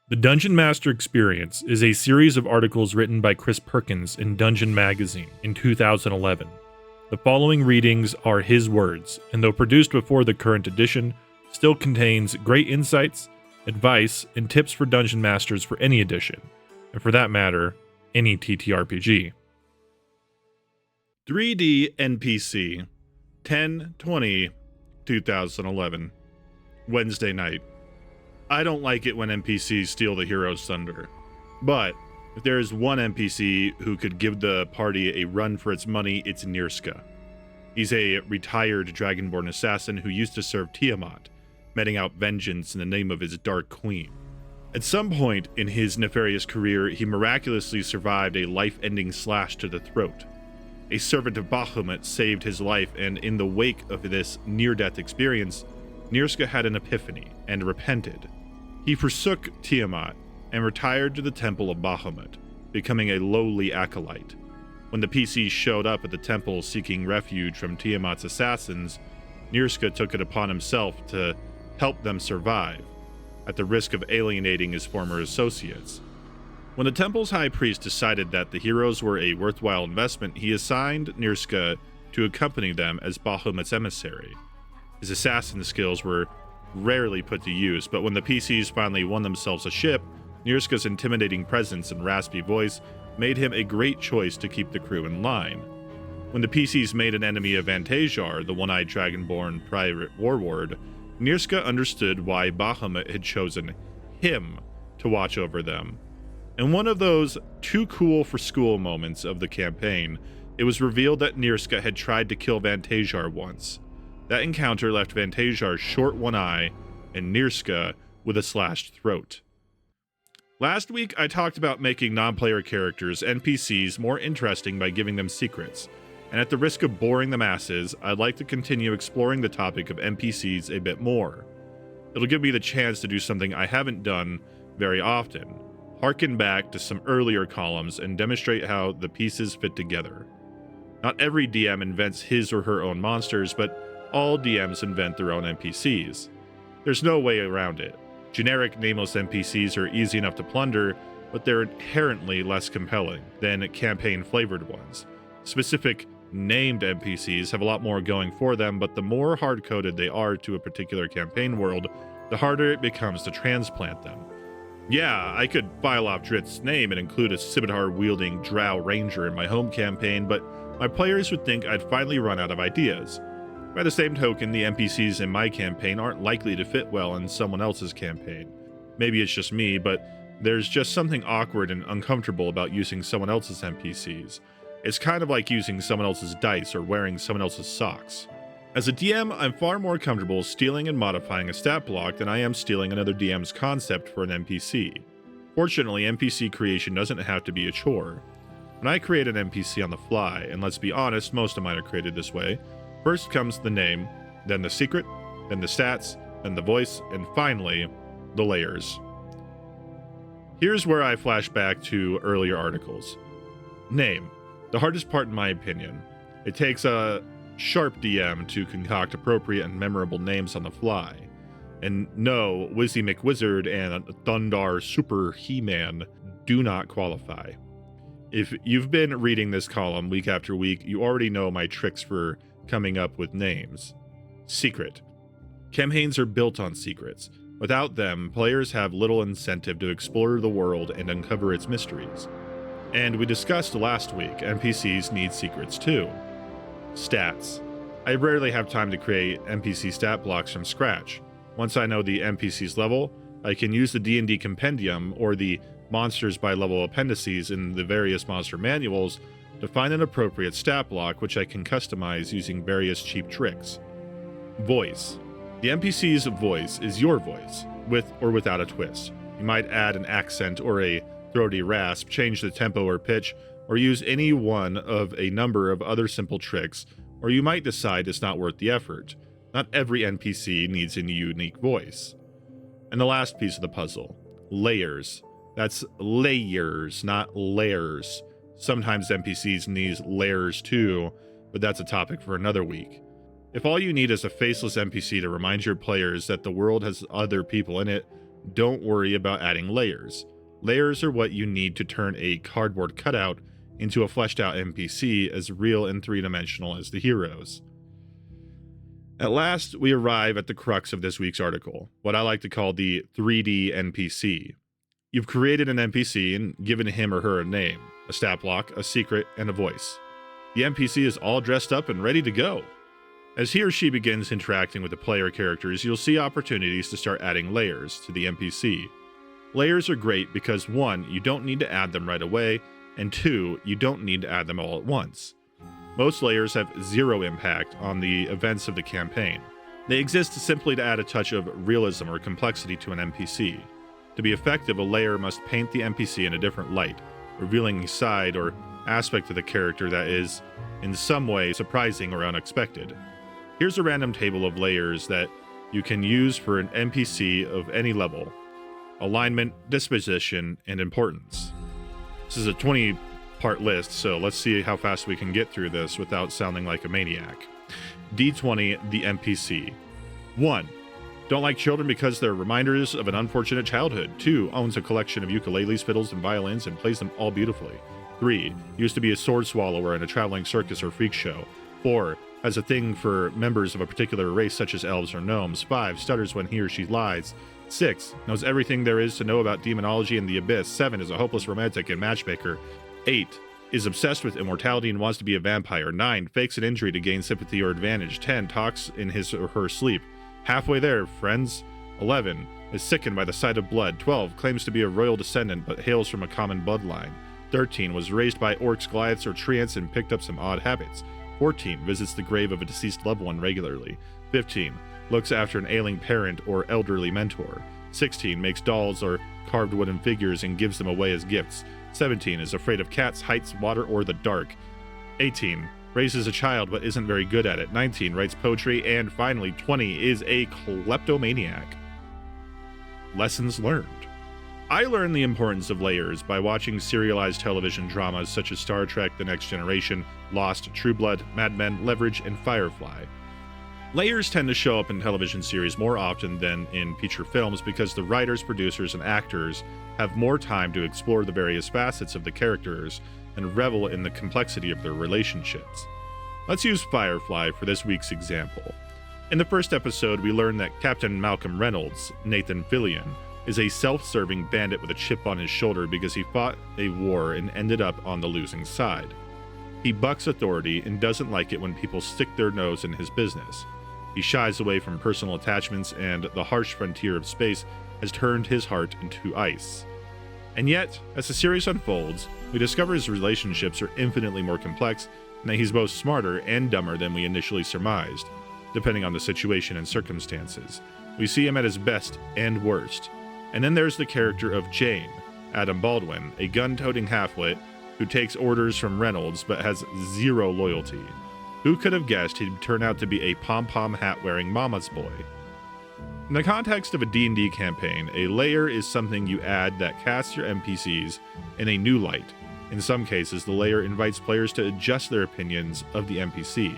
The Dungeon Master Experience is a series of articles written by Chris Perkins in Dungeon Magazine in 2011. The following readings are his words, and though produced before the current edition, still contains great insights, advice, and tips for Dungeon Masters for any edition, and for that matter, any TTRPG. 3D NPC 10/20/2011 Wednesday night. I don't like it when NPCs steal the hero's thunder, but if there is one NPC who could give the party a run for its money, it's Nirska. He's a retired Dragonborn assassin who used to serve Tiamat, meting out vengeance in the name of his Dark Queen. At some point in his nefarious career, he miraculously survived a life-ending slash to the throat. A servant of Bahamut saved his life, and in the wake of this near-death experience, Nirska had an epiphany and repented. He forsook Tiamat and retired to the temple of Bahamut, becoming a lowly acolyte. When the PCs showed up at the temple seeking refuge from Tiamat's assassins, Nirska took it upon himself to help them survive, at the risk of alienating his former associates. When the temple's high priest decided that the heroes were a worthwhile investment, he assigned Nirska to accompany them as Bahamut's emissary. His assassin skills were rarely put to use, but when the PCs finally won themselves a ship, Nirska's intimidating presence and raspy voice made him a great choice to keep the crew in line. When the PCs made an enemy of Vantajar, the one-eyed Dragonborn pirate warlord, Nirska understood why Bahamut had chosen him to watch over them. In one of those too-cool-for-school moments of the campaign, it was revealed that Nirska had tried to kill Vantajar once. That encounter left Vantajar short one eye and Nirska with a slashed throat. Last week, I talked about making non-player characters, NPCs, more interesting by giving them secrets, and at the risk of boring the masses, I'd like to continue exploring the topic of NPCs a bit more. It'll give me the chance to do something I haven't done very often, harken back to some earlier columns and demonstrate how the pieces fit together. Not every DM invents his or her own monsters, but all DMs invent their own NPCs. There's no way around it. Generic nameless NPCs are easy enough to plunder, but they're inherently less compelling than campaign-flavored ones. Specific named NPCs have a lot more going for them, but the more hard-coded they are to a particular campaign world, the harder it becomes to transplant them. Yeah, I could file off Drit's name and include a scimitar-wielding drow ranger in my home campaign, but my players would think I'd finally run out of ideas. By the same token, the NPCs in my campaign aren't likely to fit well in someone else's campaign. Maybe it's just me, but there's just something awkward and uncomfortable about using someone else's NPCs. It's kind of like using someone else's dice or wearing someone else's socks. As a DM, I'm far more comfortable stealing and modifying a stat block than I am stealing another DM's concept for an NPC. Fortunately, NPC creation doesn't have to be a chore. When I create an NPC on the fly, and let's be honest, most of mine are created this way, first comes the name, then the secret, then the stats, then the voice, and finally, the layers. Here's where I flash back to earlier articles. Name. The hardest part in my opinion. It takes a sharp DM to concoct appropriate and memorable names on the fly. And no, Wizzy McWizard and Thundar Super He-Man do not qualify. If you've been reading this column week after week, you already know my tricks for coming up with names. Secret. Campaigns are built on secrets. Without them, players have little incentive to explore the world and uncover its mysteries. And we discussed last week, NPCs need secrets too. Stats. I rarely have time to create NPC stat blocks from scratch. Once I know the NPC's level, I can use the D&D compendium or the monsters by level appendices in the various monster manuals to find an appropriate stat block which I can customize using various cheap tricks. Voice. The NPC's voice is your voice, with or without a twist. You might add an accent or a throaty rasp, change the tempo or pitch, or use any one of a number of other simple tricks, or you might decide it's not worth the effort. Not every NPC needs a unique voice. And the last piece of the puzzle, layers. That's layers, not layers. Sometimes NPCs need layers too, but that's a topic for another week. If all you need is a faceless NPC to remind your players that the world has other people in it, don't worry about adding layers. Layers are what you need to turn a cardboard cutout into a fleshed out NPC as real and three-dimensional as the heroes. At last, we arrive at the crux of this week's article, what I like to call the 3D NPC. You've created an NPC and given him or her a name, a stat block, a secret, and a voice. The NPC is all dressed up and ready to go. As he or she begins interacting with the player characters, you'll see opportunities to start adding layers to the NPC. Layers are great because 1, you don't need to add them right away, and 2, you don't need to add them all at once. Most layers have zero impact on the events of the campaign. They exist simply to add a touch of realism or complexity to an NPC. To be effective, a layer must paint the NPC in a different light, revealing a side or aspect of the character that is, in some way, surprising or unexpected. Here's a random table of layers that you can use for an NPC of any level: alignment, disposition, and importance. This is a 20-part list, so let's see how fast we can get through this without sounding like a maniac. D20, the NPC. 1. Don't like children because they're reminders of an unfortunate childhood. 2. Owns a collection of ukuleles, fiddles, and violins and plays them all beautifully. 3. Used to be a sword swallower in a traveling circus or freak show. 4. Has a thing for members of a particular race such as elves or gnomes. 5. Stutters when he or she lies. 6. Knows everything there is to know about demonology and the abyss. 7. Is a hopeless romantic and matchmaker. 8. Is obsessed with immortality and wants to be a vampire. 9. Fakes an injury to gain sympathy or advantage. 10. Talks in his or her sleep. Halfway there, friends. 11. Is sickened by the sight of blood. 12. Claims to be a royal descendant but hails from a common bloodline. 13. Was raised by orcs, goliaths, or treants and picked up some odd habits. 14. Visits the grave of a deceased loved one regularly. 15. Looks after an ailing parent or elderly mentor. 16. Makes dolls or carved wooden figures and gives them away as gifts. 17. Is afraid of cats, heights, water, or the dark. 18. Raises a child but isn't very good at it. 19. Writes poetry. And finally, 20. Is a kleptomaniac. Lessons learned. I learned the importance of layers by watching serialized television dramas such as Star Trek: The Next Generation, Lost, True Blood, Mad Men, Leverage, and Firefly. Layers tend to show up in television series more often than in feature films because the writers, producers, and actors have more time to explore the various facets of the characters and revel in the complexity of their relationships. Let's use Firefly for this week's example. In the first episode, we learn that Captain Malcolm Reynolds, Nathan Fillion, is a self-serving bandit with a chip on his shoulder because he fought a war and ended up on the losing side. He bucks authority and doesn't like it when people stick their nose in his business. He shies away from personal attachments, and the harsh frontier of space has turned his heart into ice. And yet, as the series unfolds, we discover his relationships are infinitely more complex and that he's both smarter and dumber than we initially surmised, depending on the situation and circumstances. We see him at his best and worst. And then there's the character of Jane, Adam Baldwin, a gun-toting halfwit who takes orders from Reynolds but has zero loyalty. Who could have guessed he'd turn out to be a pom-pom hat-wearing mama's boy? In the context of a D&D campaign, a layer is something you add that casts your NPCs in a new light. In some cases, the layer invites players to adjust their opinions of the NPC.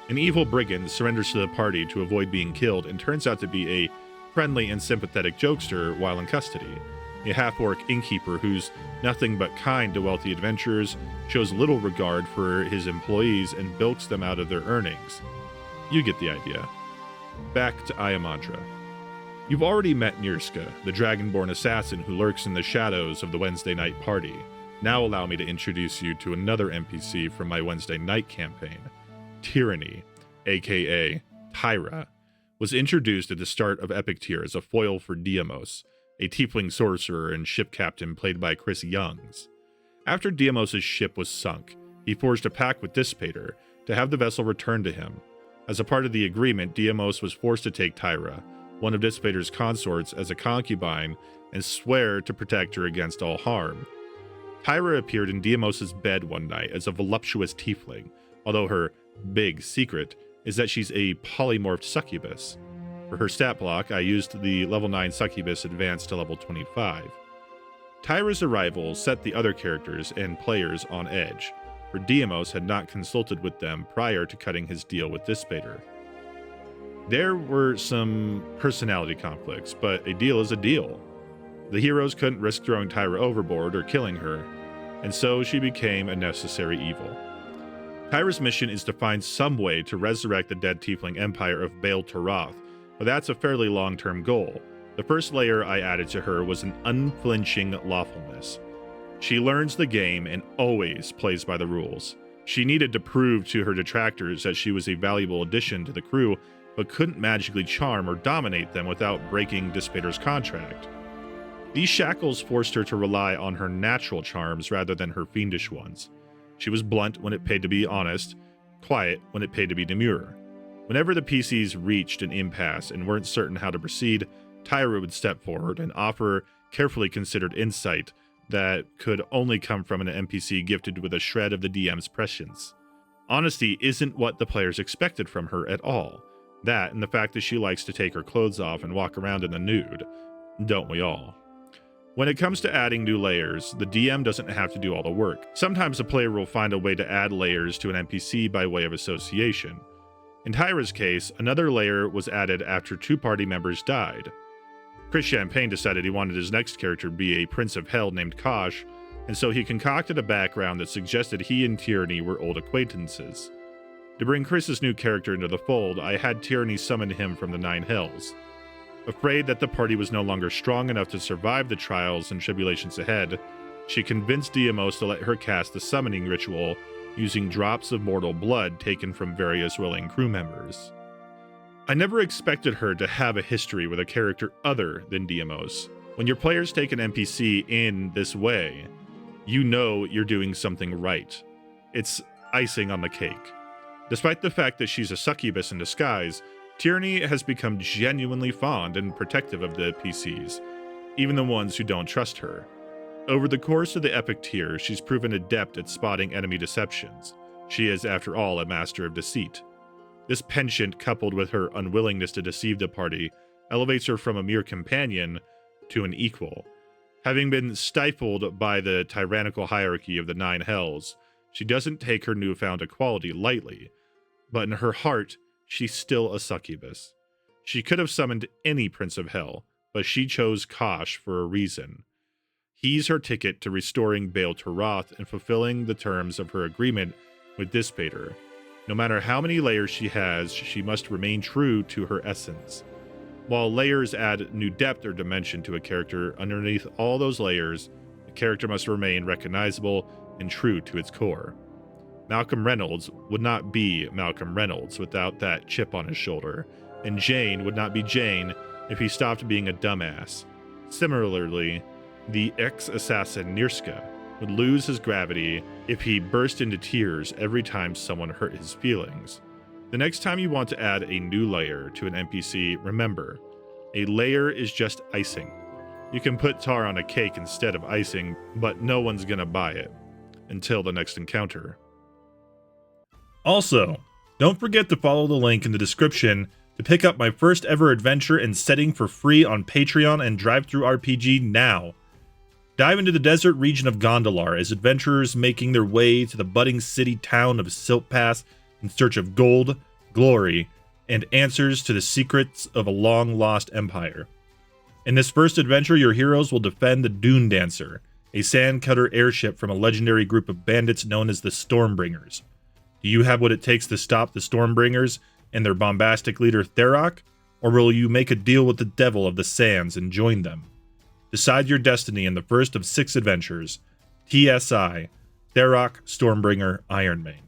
An evil brigand surrenders to the party to avoid being killed and turns out to be a friendly and sympathetic jokester while in custody. A half-orc innkeeper who's nothing but kind to wealthy adventurers, shows little regard for his employees, and bilks them out of their earnings. You get the idea. Back to Ayamantra. You've already met Nirska, the dragonborn assassin who lurks in the shadows of the Wednesday night party. Now allow me to introduce you to another NPC from my Wednesday night campaign. Tyranny, aka Tyra, was introduced at the start of Epic Tier as a foil for Diamos, a tiefling sorcerer and ship captain played by Chris Youngs. After Diamos' ship was sunk, he forged a pact with Dissipator to have the vessel returned to him. As a part of the agreement, Diamos was forced to take Tyra, one of Dissipator's consorts, as a concubine and swear to protect her against all harm. Tyra appeared in Diamos' bed one night as a voluptuous tiefling, although her big secret is that she's a polymorphed succubus. For her stat block, I used the level 9 succubus advanced to level 25. Tyra's arrival set the other characters and players on edge, for Diamos had not consulted with them prior to cutting his deal with Dissipator. There were some personality conflicts, but a deal is a deal. The heroes couldn't risk throwing Tyra overboard or killing her, and so she became a necessary evil. Tyra's mission is to find some way to resurrect the dead tiefling empire of Baal Taroth, but that's a fairly long-term goal. The first layer I added to her was an unflinching lawfulness. She learns the game and always plays by the rules. She needed to prove to her detractors that she was a valuable addition to the crew, but couldn't magically charm or dominate them without breaking Dissipator's contract. These shackles forced her to rely on her natural charms rather than her fiendish ones. She was blunt when it paid to be honest, quiet when it paid to be demure. Whenever the PCs reached an impasse and weren't certain how to proceed, Tyra would step forward and offer carefully considered insight that could only come from an NPC gifted with a shred of the DM's prescience. Honesty isn't what the players expected from her at all. That and the fact that she likes to take her clothes off and walk around in the nude. Don't we all? When it comes to adding new layers, the DM doesn't have to do all the work. Sometimes a player will find a way to add layers to an NPC by way of association. In Tyra's case, another layer was added after 2 party members died. Chris Champagne decided he wanted his next character to be a Prince of Hell named Kosh, and so he concocted a background that suggested he and Tyranny were old acquaintances. To bring Chris's new character into the fold, I had Tyranny summon him from the 9 Hells. Afraid that the party was no longer strong enough to survive the trials and tribulations ahead, she convinced Diamos to let her cast the summoning ritual using drops of mortal blood taken from various willing crew members. I never expected her to have a history with a character other than Diamos. When your players take an NPC in this way, you know you're doing something right. It's icing on the cake. Despite the fact that she's a succubus in disguise, Tyranny has become genuinely fond and protective of the PCs, even the ones who don't trust her. Over the course of the epic tier, she's proven adept at spotting enemy deceptions. She is, after all, a master of deceit. This penchant, coupled with her unwillingness to deceive the party, elevates her from a mere companion to an equal. Having been stifled by the tyrannical hierarchy of the 9 Hells, she doesn't take her newfound equality lightly, but in her heart, she's still a succubus. She could have summoned any Prince of Hell, but she chose Kosh for a reason. He's her ticket to restoring Baal Taroth and fulfilling the terms of her agreement with Dissipator. No matter how many layers she has, she must remain true to her essence. While layers add new depth or dimension to a character, underneath all those layers, the character must remain recognizable and true to its core. Malcolm Reynolds would not be Malcolm Reynolds without that chip on his shoulder, and Jane would not be Jane if he stopped being a dumbass. Similarly, the ex-assassin Nirska would lose his gravity if he burst into tears every time someone hurt his feelings. The next time you want to add a new layer to an NPC, remember, a layer is just icing. You can put tar on a cake instead of icing, but no one's gonna buy it. Until the next encounter. Also, don't forget to follow the link in the description to pick up my first ever adventure and setting for free on Patreon and DriveThruRPG now. Dive into the desert region of Gondolar as adventurers making their way to the budding city town of Silt Pass in search of gold, glory, and answers to the secrets of a long-lost empire. In this first adventure, your heroes will defend the Dune Dancer, a sandcutter airship from a legendary group of bandits known as the Stormbringers. Do you have what it takes to stop the Stormbringers and their bombastic leader Tharok, or will you make a deal with the devil of the sands and join them? Decide your destiny in the first of 6 adventures. TSI, Tharok, Stormbringer, Ironmane.